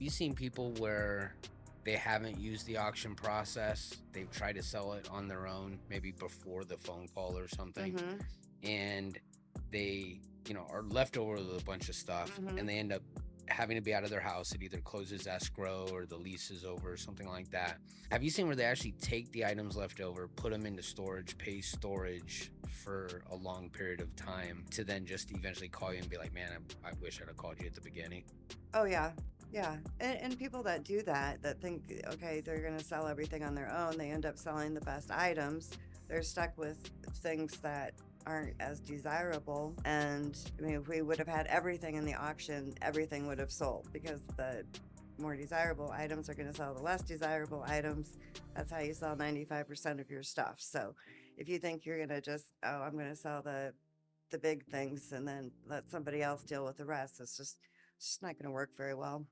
You seen people where they haven't used the auction process, they've tried to sell it on their own, maybe before the phone call or something, Mhm. and they, are left over with a bunch of stuff, and Mhm. they end up having to be out of their house. It either closes escrow or the lease is over or something like that. Have you seen where they actually take the items left over, put them into storage, pay storage for a long period of time to then just eventually call you and be like, man, I wish I'd have called you at the beginning? Oh, yeah. Yeah. And people that do that, that think, okay, they're going to sell everything on their own, they end up selling the best items. They're stuck with things that aren't as desirable. And I mean, if we would have had everything in the auction, everything would have sold because the more desirable items are going to sell the less desirable items. That's how you sell 95% of your stuff. So if you think you're going to just, oh, I'm going to sell the big things and then let somebody else deal with the rest, it's just not going to work very well.